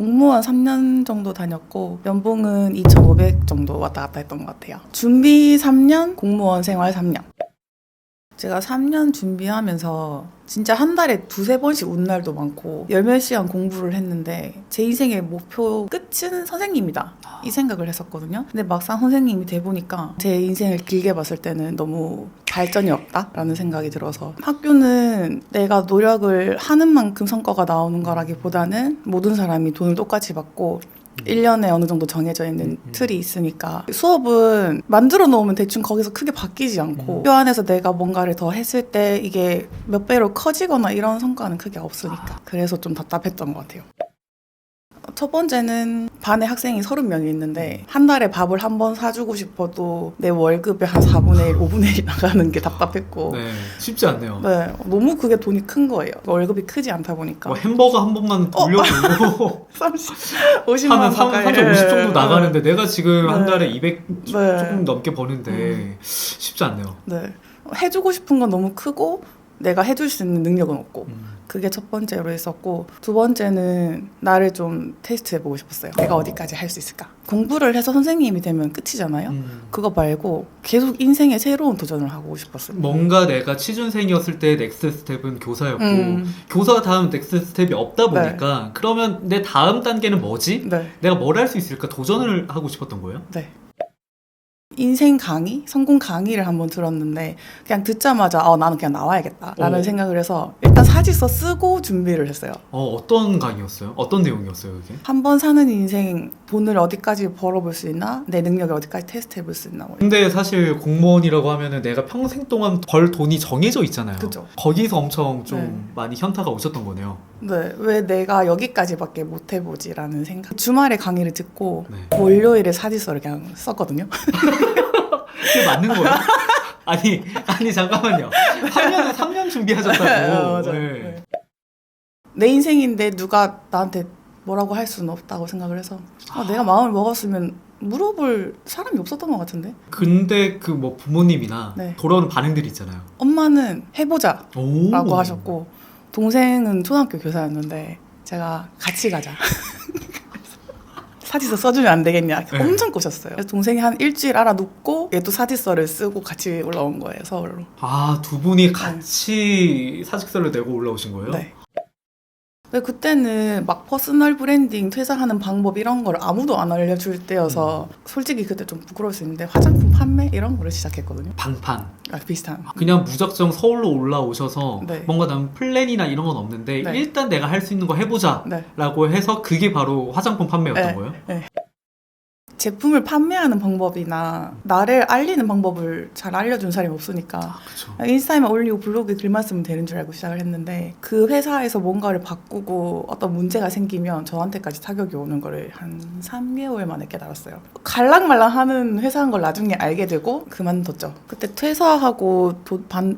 공무원 3년 정도 다녔고 연봉은 2,500 정도 왔다 갔다 했던 것 같아요. 준비 3년, 공무원 생활 3년. 제가 3년 준비하면서 진짜 한 달에 두세 번씩 운 날도 많고 열몇 시간 공부를 했는데 제 인생의 목표 끝은 선생님이다 이 생각을 했었거든요. 근데 막상 선생님이 돼 보니까 제 인생을 길게 봤을 때는 너무 발전이 없다라는 생각이 들어서 학교는 내가 노력을 하는 만큼 성과가 나오는 거라기보다는 모든 사람이 돈을 똑같이 받고 1년에 어느 정도 정해져 있는 틀이 있으니까 수업은 만들어 놓으면 대충 거기서 크게 바뀌지 않고 학교 안에서 내가 뭔가를 더 했을 때 이게 몇 배로 커지거나 이런 성과는 크게 없으니까 그래서 좀 답답했던 것 같아요. 첫 번째는 반에 학생이 30명이 있는데 한 달에 밥을 한 번 사주고 싶어도 내 월급의 한 4분의 1, 5분의 1 나가는 게 답답했고 네, 쉽지 않네요. 네, 너무 그게 돈이 큰 거예요. 월급이 크지 않다 보니까 뭐 햄버거 한 번만 돌려고 50만 한 원 350 정도 나가는데 내가 지금 한 달에 200 네. 조금 넘게 버는데 쉽지 않네요. 네, 해주고 싶은 건 너무 크고 내가 해줄 수 있는 능력은 없고 그게 첫 번째로 있었고 두 번째는 나를 좀 테스트해보고 싶었어요. 내가 어디까지 할 수 있을까? 공부를 해서 선생님이 되면 끝이잖아요. 그거 말고 계속 인생의 새로운 도전을 하고 싶었어요. 뭔가 내가 취준생이었을 때 넥스트 스텝은 교사였고 교사 다음 넥스트 스텝이 없다 보니까 그러면 내 다음 단계는 뭐지? 네. 내가 뭘 할 수 있을까? 도전을 하고 싶었던 거예요? 네. 인생 강의? 성공 강의를 한번 들었는데 그냥 듣자마자 나는 그냥 나와야겠다라는 생각을 해서 일단 사직서 쓰고 준비를 했어요. 어떤 강의였어요? 어떤 내용이었어요, 그게? 한 번 사는 인생 돈을 어디까지 벌어볼 수 있나? 내 능력을 어디까지 테스트해볼 수 있나? 근데 사실 공무원이라고 하면은 내가 평생 동안 벌 돈이 정해져 있잖아요. 그죠. 거기서 엄청 좀 많이 현타가 오셨던 거네요. 네, 왜 내가 여기까지밖에 못 해보지라는 생각. 주말에 강의를 듣고 네. 월요일에 사직서를 그냥 썼거든요. 그게 맞는 거예요? 아니 잠깐만요. 3년 준비하셨다고. 맞아요. 네. 네. 내 인생인데 누가 나한테 뭐라고 할 수는 없다고 생각을 해서 내가 마음을 먹었으면 물어볼 사람이 없었던 것 같은데. 근데 그 뭐 부모님이나 네. 돌아오는 반응들이 있잖아요. 엄마는 해보자 오. 라고 하셨고 동생은 초등학교 교사였는데 제가 같이 가자. 사직서 써주면 안 되겠냐 엄청 꼬셨어요. 그래서 동생이 한 일주일 알아놓고 얘도 사직서를 쓰고 같이 올라온 거예요, 서울로. 두 분이 같이 사직서를 내고 올라오신 거예요? 네. 근데 그때는 막 퍼스널 브랜딩 퇴사하는 방법 이런 걸 아무도 안 알려줄 때여서 솔직히 그때 좀 부끄러울 수 있는데 화장품 판매 이런 거를 시작했거든요. 방판. 비슷한. 그냥 무작정 서울로 올라오셔서 네. 뭔가 난 플랜이나 이런 건 없는데 네. 일단 내가 할 수 있는 거 해보자 네. 라고 해서 그게 바로 화장품 판매였던 네. 거예요? 네. 제품을 판매하는 방법이나 나를 알리는 방법을 잘 알려준 사람이 없으니까 그쵸. 인스타에만 올리고 블로그에 글만 쓰면 되는 줄 알고 시작을 했는데 그 회사에서 뭔가를 바꾸고 어떤 문제가 생기면 저한테까지 타격이 오는 거를 한 3개월 만에 깨달았어요. 갈랑말랑하는 회사인 걸 나중에 알게 되고 그만뒀죠. 그때 퇴사하고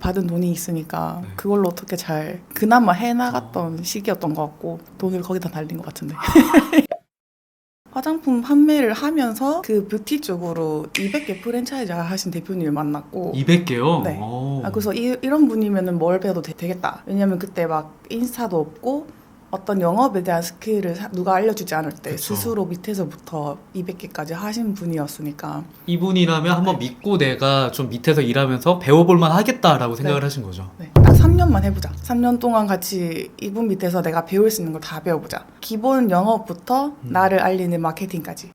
받은 돈이 있으니까 그걸로 어떻게 잘 그나마 해나갔던 시기였던 것 같고 돈을 거기다 날린 것 같은데. 화장품 판매를 하면서 그 뷰티 쪽으로 200개 프랜차이즈 하신 대표님을 만났고 200개요? 네. 오. 그래서 이런 분이면 뭘 배워도 되겠다. 왜냐면 그때 막 인스타도 없고 어떤 영업에 대한 스킬을 누가 알려주지 않을 때 그쵸. 스스로 밑에서부터 200개까지 하신 분이었으니까 이분이라면 한번 믿고 내가 좀 밑에서 일하면서 배워볼만 하겠다라고 생각을 네. 하신 거죠. 네. 딱 3년만 해보자. 3년 동안 같이 이분 밑에서 내가 배울 수 있는 걸 다 배워보자. 기본 영업부터 나를 알리는 마케팅까지.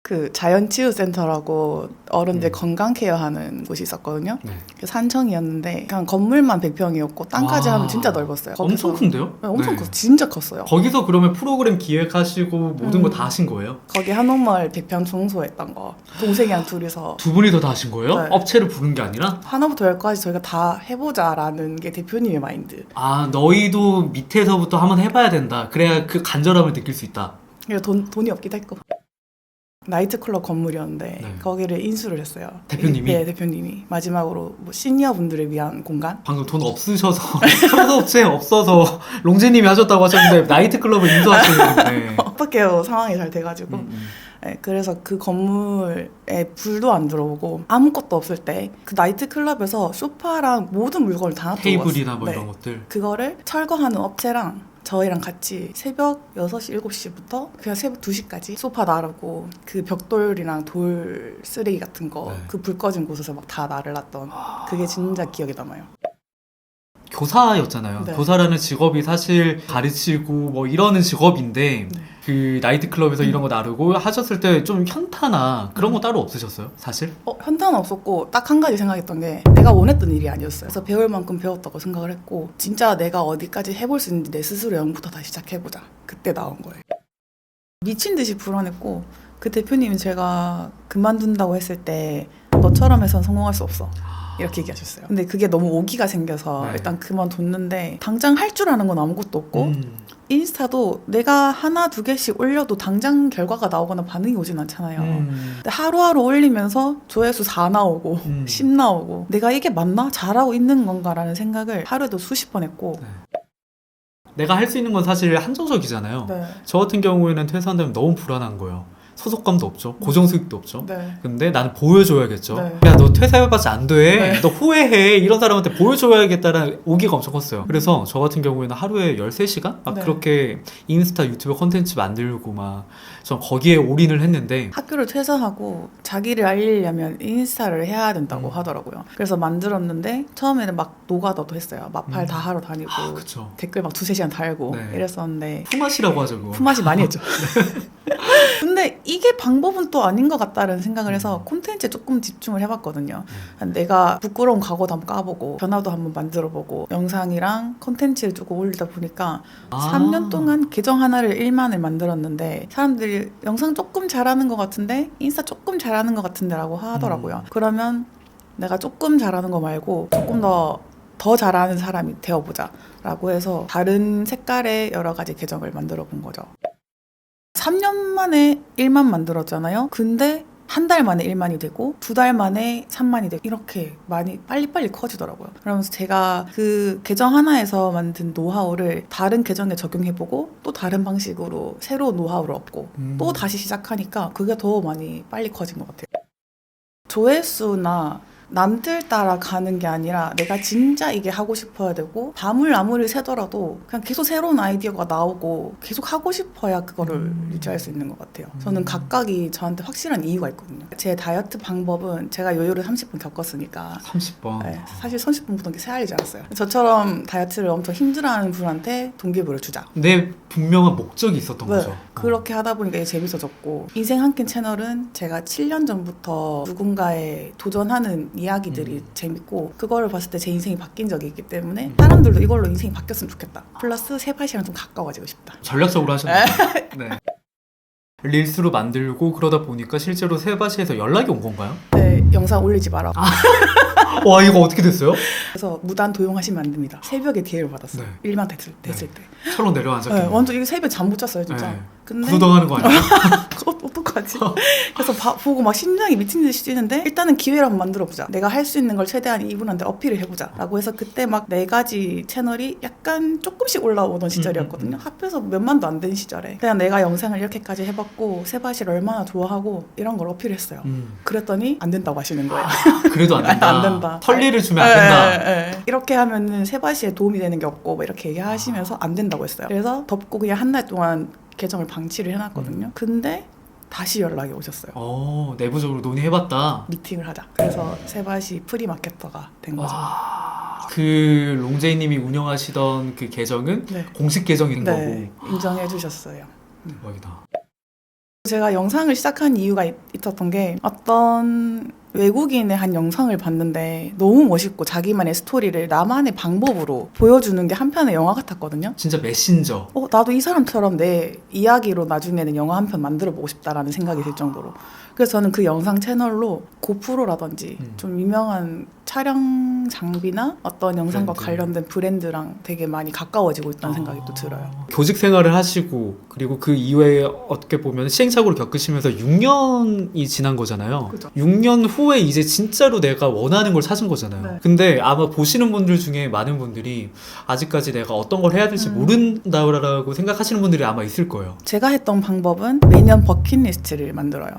그 자연치유센터라고 어른들 건강 케어하는 곳이 있었거든요. 네. 그 산청이었는데 그냥 건물만 100평이었고 땅까지 와. 하면 진짜 넓었어요. 거기서, 엄청 큰데요? 네, 엄청 네. 컸어요. 진짜 컸어요. 거기서 그러면 프로그램 기획하시고 모든 거 다 하신 거예요? 거기 한옥마을 100평 청소했던 거 동생이랑 둘이서 두 분이서 다 하신 거예요? 네. 업체를 부른 게 아니라? 하나부터 열까지 저희가 다 해보자라는 게 대표님의 마인드. 너희도 밑에서부터 한번 해봐야 된다. 그래야 그 간절함을 느낄 수 있다. 그래서 돈이 없기도 했고. 나이트클럽 건물이었는데 네. 거기를 인수를 했어요. 대표님이? 네, 대표님이. 마지막으로 뭐 시니어분들을 위한 공간? 방금 돈 없으셔서 청소업체 없어서 롱제님이 하셨다고 하셨는데 나이트클럽을 인수하시는데 어떡해요. 상황이 잘 돼가지고. 네, 그래서 그 건물에 불도 안 들어오고 아무것도 없을 때 그 나이트클럽에서 소파랑 모든 물건을 다 놔두고 테이블이나 왔어요. 뭐 네. 이런 것들 그거를 철거하는 업체랑 저희랑 같이 새벽 6시, 7시부터 그냥 새벽 2시까지 소파 나르고 그 벽돌이랑 돌 쓰레기 같은 거 네. 그 불 꺼진 곳에서 막 다 나르놨던 그게 진짜 기억에 남아요. 교사였잖아요. 네. 교사라는 직업이 사실 가르치고 뭐 이러는 직업인데 네. 그 나이트클럽에서 이런 거 나르고 하셨을 때 좀 현타나 그런 거 따로 없으셨어요? 사실? 현타는 없었고 딱 한 가지 생각했던 게 내가 원했던 일이 아니었어요. 그래서 배울 만큼 배웠다고 생각을 했고 진짜 내가 어디까지 해볼 수 있는지 내 스스로 영부터 다시 시작해보자. 그때 나온 거예요. 미친 듯이 불안했고 그 대표님이 제가 그만둔다고 했을 때 너처럼 해선 성공할 수 없어. 이렇게 얘기하셨어요. 근데 그게 너무 오기가 생겨서 네. 일단 그만뒀는데 당장 할 줄 아는 건 아무것도 없고 인스타도 내가 하나 두 개씩 올려도 당장 결과가 나오거나 반응이 오진 않잖아요. 근데 하루하루 올리면서 조회수 4 나오고 10 나오고 내가 이게 맞나? 잘하고 있는 건가라는 생각을 하루에도 수십 번 했고 내가 할 수 있는 건 사실 한정적이잖아요. 네. 저 같은 경우에는 퇴사한다면 너무 불안한 거예요. 소속감도 없죠. 고정수익도 없죠. 네. 근데 나는 보여줘야겠죠. 네. 야, 너 퇴사해봤자 안 돼. 네. 너 후회해. 이런 사람한테 보여줘야겠다는 오기가 엄청 컸어요. 그래서 저 같은 경우에는 하루에 13시간? 막 네. 그렇게 인스타, 유튜브 콘텐츠 만들고 막 전 거기에 올인을 했는데 학교를 퇴사하고 자기를 알리려면 인스타를 해야 된다고 하더라고요. 그래서 만들었는데 처음에는 막 노가다도 했어요. 마팔 다 하러 다니고 그쵸. 댓글 막 2-3시간 달고 네. 이랬었는데 품앗이라고 하죠. 그거. 품앗이 많이 했죠. 근데 이게 방법은 또 아닌 것 같다는 생각을 해서 콘텐츠에 조금 집중을 해봤거든요. 내가 부끄러운 과거도 한번 까보고 변화도 한번 만들어보고 영상이랑 콘텐츠를 조금 올리다 보니까 3년 동안 계정 하나를 1만을 만들었는데 사람들이 영상 조금 잘하는 것 같은데 인스타 조금 잘하는 것 같은데 라고 하더라고요. 그러면 내가 조금 잘하는 거 말고 조금 더 잘하는 사람이 되어보자 라고 해서 다른 색깔의 여러 가지 계정을 만들어 본 거죠. 3년 만에 1만 만들었잖아요. 근데 한 달 만에 1만이 되고 2달 만에 3만이 되고 이렇게 많이 빨리빨리 커지더라고요. 그러면서 제가 그 계정 하나에서 만든 노하우를 다른 계정에 적용해보고 또 다른 방식으로 새로운 노하우를 얻고 또 다시 시작하니까 그게 더 많이 빨리 커진 것 같아요. 조회수나 남들 따라 가는 게 아니라 내가 진짜 이게 하고 싶어야 되고 밤을 아무리 새더라도 그냥 계속 새로운 아이디어가 나오고 계속 하고 싶어야 그거를 유지할 수 있는 것 같아요. 저는 각각이 저한테 확실한 이유가 있거든요. 제 다이어트 방법은 제가 요요를 30번 겪었으니까 30번. 네, 사실 30분 보던 게 새알리지 않았어요. 저처럼 다이어트를 엄청 힘들어하는 분한테 동기부여를 주자. 내 분명한 목적이 있었던 네, 거죠. 그렇게 하다 보니까 이게 재밌어졌고 인생 한 캔 채널은 제가 7년 전부터 누군가에 도전하는 이야기들이 재밌고 그거를 봤을 때 제 인생이 바뀐 적이 있기 때문에 사람들도 이걸로 인생이 바뀌었으면 좋겠다. 플러스 세바시랑 좀 가까워지고 싶다. 전략적으로 하셨네요. 네. 릴스로 만들고 그러다 보니까 실제로 세바시에서 연락이 온 건가요? 네, 영상 올리지 마라. 와, 이거 어떻게 됐어요? 그래서 무단 도용하시면 안 됩니다. 새벽에 DM을 받았어요. 네. 1만 됐을 때. 철로 내려앉았겠네요. 네, 완전 이거 새벽에 잠 못 잤어요, 진짜. 네. 근데 구속당하는 거 아니에요? 어떡하지? 그래서 보고 막 심장이 미친 듯이 뛰는데 일단은 기회를 한번 만들어보자. 내가 할 수 있는 걸 최대한 이분한테 어필을 해보자 라고 해서 그때 막 4가지 채널이 약간 조금씩 올라오던 시절이었거든요. 합해서 몇만도 안 된 시절에 그냥 내가 영상을 이렇게까지 해봤고 세바시를 얼마나 좋아하고 이런 걸 어필했어요. 그랬더니 안 된다고 하시는 거예요. 그래도 안 된다. 안 된다. 털리를 주면 안 된다. 네. 이렇게 하면은 세바시에 도움이 되는 게 없고 뭐 이렇게 얘기하시면서 안 된다고 했어요. 그래서 덮고 그냥 한 달 동안 계정을 방치를 해놨거든요. 근데 다시 연락이 오셨어요. 내부적으로 논의해봤다. 미팅을 하자. 그래서 세바시 프리마케터가 된 거죠. 그 롱제이님이 운영하시던 그 계정은 네. 공식 계정인 네, 거고. 인정해 주셨어요. 대박이다. 제가 영상을 시작한 이유가 있었던 게 어떤 외국인의 한 영상을 봤는데 너무 멋있고 자기만의 스토리를 나만의 방법으로 보여주는 게 한편의 영화 같았거든요. 진짜 메신저. 나도 이 사람처럼 내 이야기로 나중에는 영화 한 편 만들어보고 싶다라는 생각이 들 정도로. 그래서 저는 그 영상 채널로 고프로라든지 좀 유명한 촬영 장비나 어떤 영상과 브랜드. 관련된 브랜드랑 되게 많이 가까워지고 있다는 생각이 또 들어요. 교직 생활을 하시고 그리고 그 이후에 어떻게 보면 시행착오를 겪으시면서 6년이 지난 거잖아요. 그죠. 6년 후에 이제 진짜로 내가 원하는 걸 찾은 거잖아요. 네. 근데 아마 보시는 분들 중에 많은 분들이 아직까지 내가 어떤 걸 해야 될지 모른다라고 생각하시는 분들이 아마 있을 거예요. 제가 했던 방법은 매년 버킷리스트를 만들어요.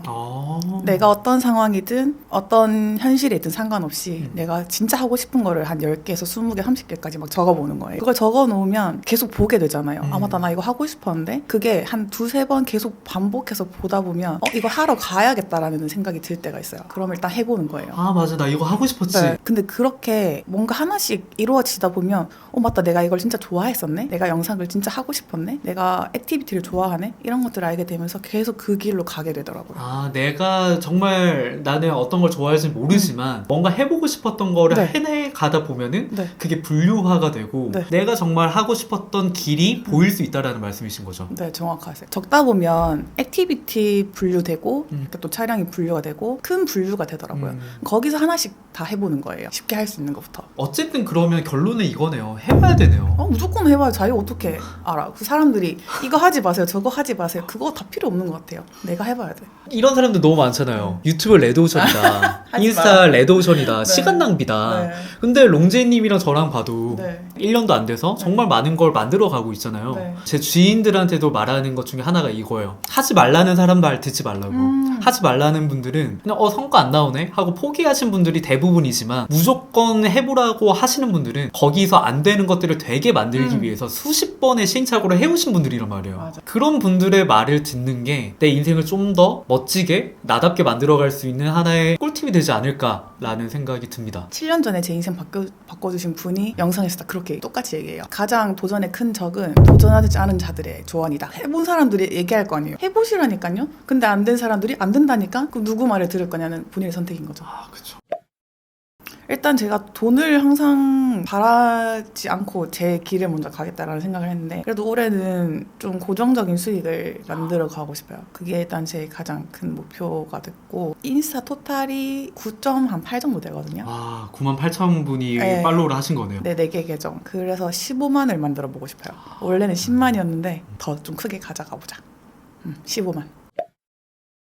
내가 어떤 상황이든 어떤 현실에 있든 상관없이 내가 제가 진짜 하고 싶은 거를 한 10개에서 20개, 30개까지 막 적어보는 거예요. 그걸 적어놓으면 계속 보게 되잖아요. 아 맞다, 나 이거 하고 싶었는데 그게 한 2-3번 계속 반복해서 보다 보면 이거 하러 가야겠다라는 생각이 들 때가 있어요. 그럼 일단 해보는 거예요. 아 맞아, 나 이거 하고 싶었지. 네. 근데 그렇게 뭔가 하나씩 이루어지다 보면 맞다, 내가 이걸 진짜 좋아했었네, 내가 영상을 진짜 하고 싶었네, 내가 액티비티를 좋아하네, 이런 것들을 알게 되면서 계속 그 길로 가게 되더라고요. 아, 내가 정말 나는 어떤 걸 좋아할지 모르지만 뭔가 해보고 싶었던 거를 네. 해내가다 보면은 네. 그게 분류화가 되고 네. 내가 정말 하고 싶었던 길이 보일 수 있다라는 말씀이신 거죠. 네, 정확하세요. 적다 보면 액티비티 분류되고 또 차량이 분류가 되고 큰 분류가 되더라고요. 거기서 하나씩 다 해보는 거예요. 쉽게 할 수 있는 것부터. 어쨌든 그러면 결론은 이거네요. 해봐야 되네요. 무조건 해봐야 자기가 어떻게 알아. 그 사람들이 이거 하지 마세요, 저거 하지 마세요, 그거 다 필요 없는 것 같아요. 내가 해봐야 돼. 이런 사람들 너무 많잖아요. 유튜브 레드오션이다. 하지 인스타 마. 레드오션이다. 네. 시간 낭비다. 네. 근데 롱제이님이랑 저랑 봐도 네. 1년도 안 돼서 정말 많은 걸 만들어 가고 있잖아요. 네. 제 지인들한테도 말하는 것 중에 하나가 이거예요. 하지 말라는 사람 말 듣지 말라고. 하지 말라는 분들은 그냥 성과 안 나오네 하고 포기하신 분들이 대부분이지만 무조건 해보라고 하시는 분들은 거기서 안 되는 것들을 되게 만들기 위해서 수십 번의 시행착오를 해오신 분들이란 말이에요. 맞아. 그런 분들의 말을 듣는 게 내 인생을 좀 더 멋지게 나답게 만들어갈 수 있는 하나의 꿀팁이 되지 않을까라는 생각이 듭니다. 7년 전에 제 인생 바꿔주신 분이 영상에서 다 그렇게 똑같이 얘기해요. 가장 도전의 큰 적은 도전하지 않은 자들의 조언이다. 해본 사람들이 얘기할 거 아니에요. 해보시라니까요. 근데 안 된 사람들이 안 된다니까? 그럼 누구 말을 들을 거냐는 본인의 선택인 거죠. 아, 그쵸. 일단 제가 돈을 항상 바라지 않고 제 길을 먼저 가겠다라는 생각을 했는데, 그래도 올해는 좀 고정적인 수익을 만들어 가고 싶어요. 그게 일단 제 가장 큰 목표가 됐고, 인스타 토탈이 9.8 정도 되거든요. 와, 98,000분이 네. 팔로우를 하신 거네요. 네, 4개 계정. 그래서 15만을 만들어 보고 싶어요. 원래는 10만이었는데 더 좀 크게 가져가 보자. 15만.